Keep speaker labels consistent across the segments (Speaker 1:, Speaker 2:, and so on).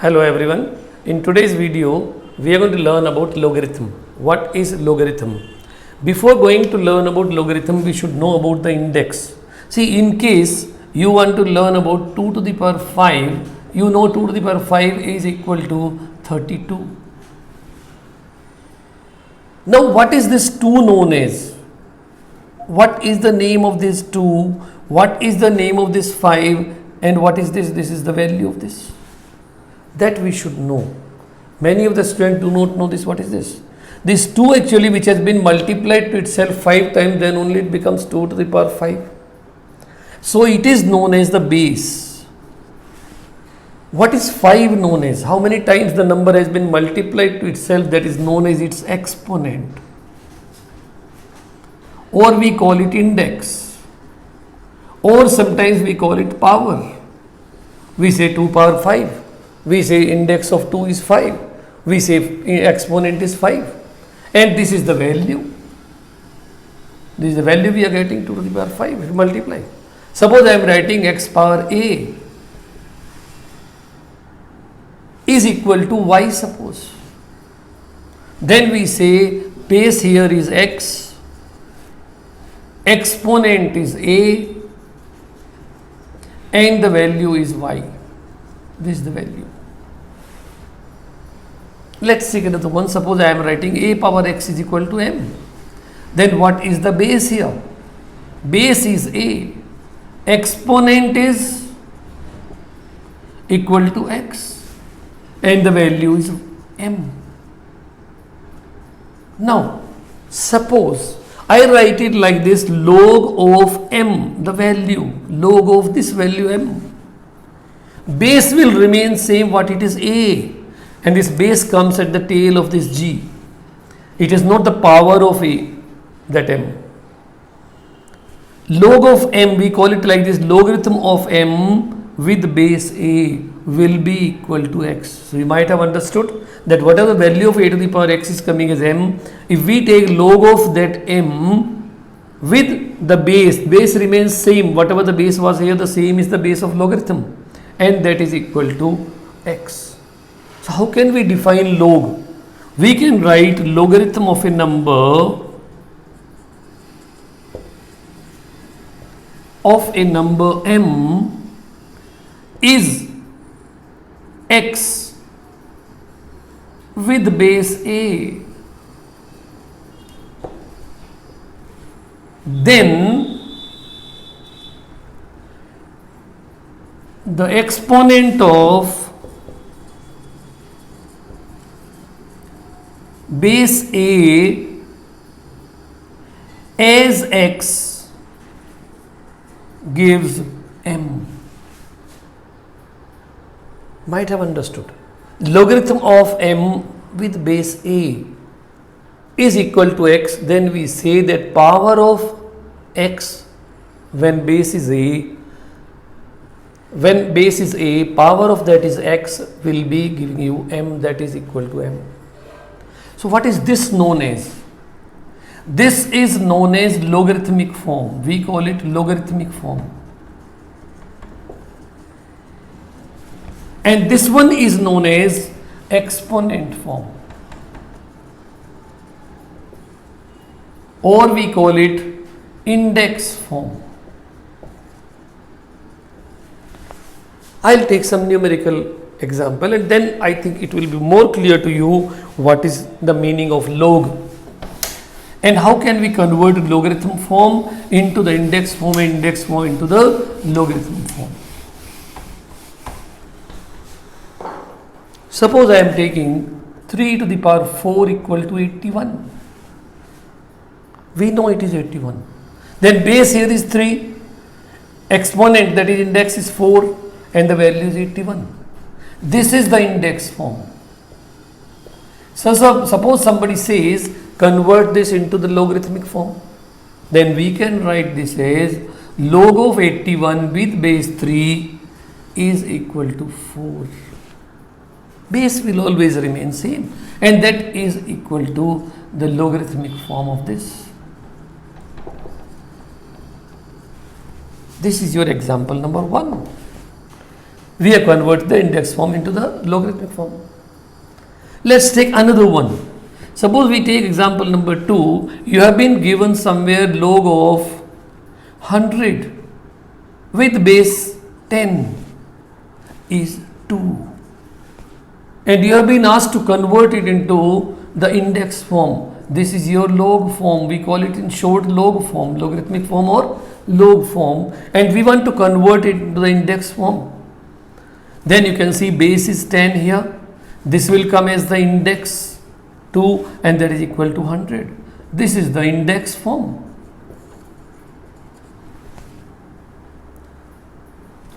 Speaker 1: Hello everyone. In today's video, we are going to learn about logarithm. What is logarithm? Before going to learn about logarithm, we should know about the index. See, in case you want to learn about 2 to the power 5, you know 2 to the power 5 is equal to 32. Now, what is this 2 known as? What is the name of this 2? What is the name of this 5? And what is this? This is the value of this. That we should know. Many of the students do not know this. What is this? This 2 actually, which has been multiplied to itself 5 times, then only it becomes 2 to the power 5. So it is known as the base. What is 5 known as? How many times the number has been multiplied to itself, that is known as its exponent. Or we call it index. Or sometimes we call it power. We say 2 power 5. We say index of 2 is 5. We say exponent is 5. And this is the value. This is the value we are getting 2 to the power 5. If we multiply. Suppose I am writing x power a is equal to y, suppose. Then we say base here is x, exponent is a, and the value is y. This is the value. Let's take another one. Suppose I am writing a power x is equal to m. Then what is the base here? Base is a. Exponent is equal to x. And the value is m. Now, suppose I write it like this: log of m, the value, log of this value m. Base will remain same, what it is a, and this base comes at the tail of this g. It is not the power of a, that m. Log of m, we call it like this: logarithm of m with base a will be equal to x. So you might have understood that whatever the value of a to the power x is coming as m, if we take log of that m with the base remains same, whatever the base was here, the same is the base of logarithm, and that is equal to x. So how can we define log? We can write logarithm of a number m is x with base a. Then the exponent of base a as x gives m. Might have understood. Logarithm of m with base a is equal to x. Then we say that power of x, when base is a, power of that is x, will be giving you m, that is equal to m. So what is this known as? This is known as logarithmic form. We call it logarithmic form. And this one is known as exponent form, or we call it index form. I'll take some numerical example, and then I think it will be more clear to you what is the meaning of log and how can we convert logarithm form into the index form and index form into the logarithm form. Suppose I am taking 3 to the power 4 equal to 81. We know it is 81. Then base here is 3. Exponent, that is index, is 4 and the value is 81. This is the index form. So suppose somebody says convert this into the logarithmic form. Then we can write this as log of 81 with base 3 is equal to 4. Base will always remain same, and that is equal to the logarithmic form of this. This is your example number 1. We have converted the index form into the logarithmic form. Let's take another one. Suppose we take example number 2. You have been given somewhere log of 100 with base 10 is 2. And you have been asked to convert it into the index form. This is your log form. We call it in short log form, logarithmic form or log form. And we want to convert it into the index form. Then you can see base is 10 here. This will come as the index 2 and that is equal to 100. This is the index form.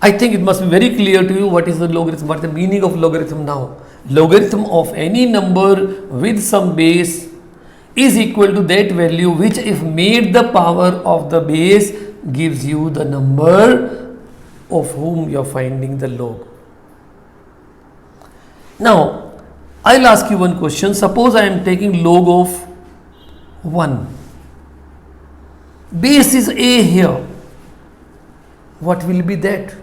Speaker 1: I think it must be very clear to you what is the logarithm, what is the meaning of logarithm now. Logarithm of any number with some base is equal to that value which, if made the power of the base, gives you the number of whom you are finding the log. Now, I'll ask you one question. Suppose I am taking log of 1. Base is a here. What will be that?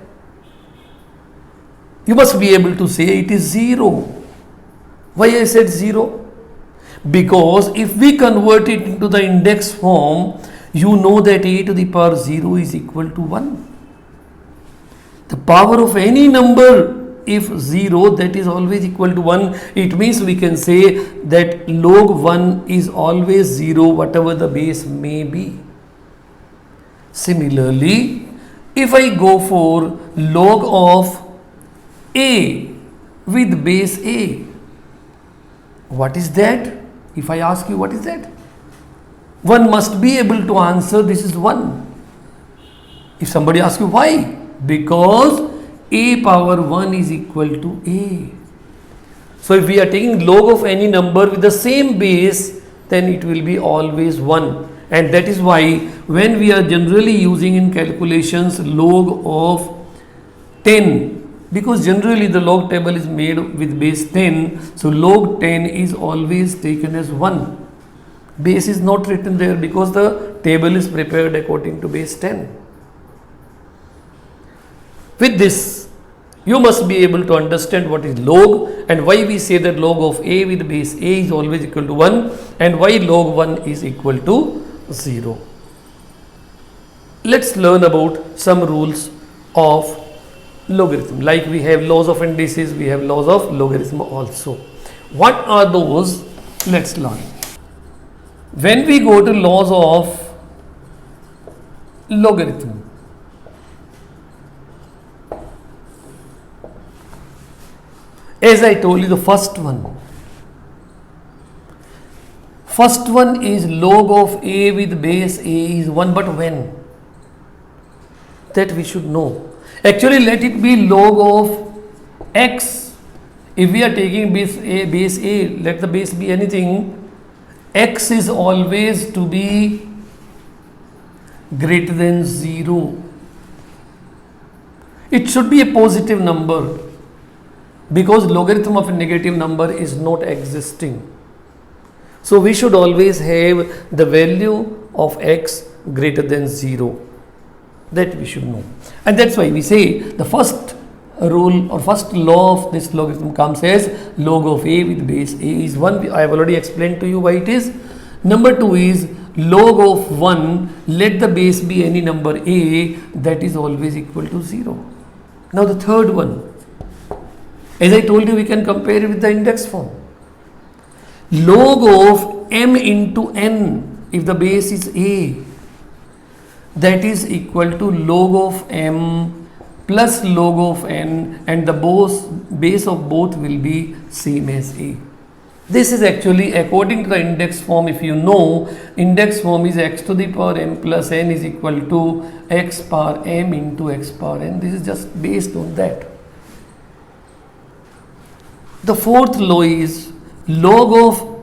Speaker 1: You must be able to say it is 0. Why I said 0? Because if we convert it into the index form, you know that a to the power 0 is equal to 1. The power of any number, if 0, that is always equal to 1. It means we can say that log 1 is always 0, whatever the base may be. Similarly, if I go for log of a with base a, what is that? If I ask you what is that, one must be able to answer this is 1. If somebody asks you why, because a power 1 is equal to a. So if we are taking log of any number with the same base, then it will be always 1. And that is why when we are generally using in calculations log of 10, because generally the log table is made with base 10, so log 10 is always taken as 1. Base is not written there because the table is prepared according to base 10. With this, you must be able to understand what is log and why we say that log of a with base a is always equal to 1 and why log 1 is equal to 0. Let's learn about some rules of logarithm. Like we have laws of indices, we have laws of logarithm also. What are those? Let's learn. When we go to laws of logarithm, as I told you, the first one is log of a with base a is 1, but when? That we should know. Actually, let it be log of x. If we are taking base a, let the base be anything. X is always to be greater than 0. It should be a positive number because logarithm of a negative number is not existing. So we should always have the value of x greater than 0. That we should know. And that's why we say the first rule or first law of this logarithm comes as log of a with base a is 1. I have already explained to you why it is. Number 2 is log of 1, let the base be any number a, that is always equal to 0. Now the third one, as I told you, we can compare it with the index form. Log of m into n, if the base is a, that is equal to log of m plus log of n, and the base of both will be same as a. This is actually according to the index form. If you know, index form is x to the power m plus n is equal to x power m into x power n. This is just based on that. The fourth law is log of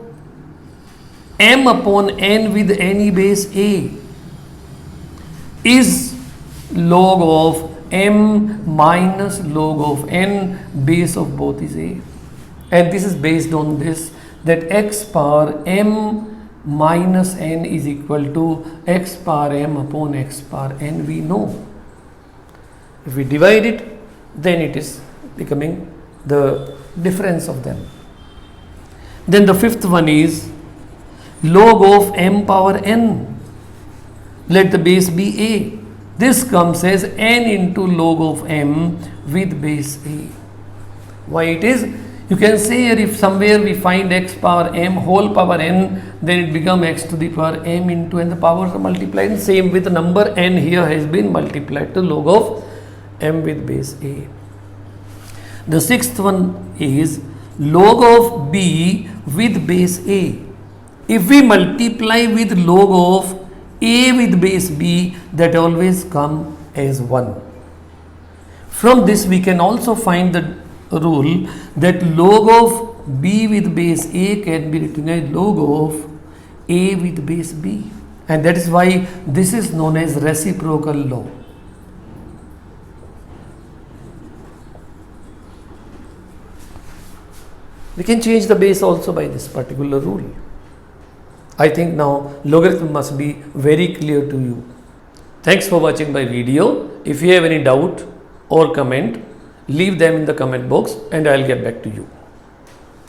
Speaker 1: m upon n with any base a is log of m minus log of n, base of both is a. And this is based on this, that x power m minus n is equal to x power m upon x power n, we know. If we divide it, then it is becoming the difference of them. Then the fifth one is log of m power n. Let the base be a. This comes as n into log of m with base a. Why it is? You can say here, if somewhere we find x power m whole power n, then it becomes x to the power m into n, the powers are multiplied. Same with the number n here has been multiplied to log of m with base a. The sixth one is log of b with base a. If we multiply with log of a with base b, that always come as 1. From this we can also find the rule that log of b with base a can be written as log of a with base b, and that is why this is known as reciprocal law. We can change the base also by this particular rule. I think now logarithm must be very clear to you. Thanks for watching my video. If you have any doubt or comment, leave them in the comment box and I will get back to you.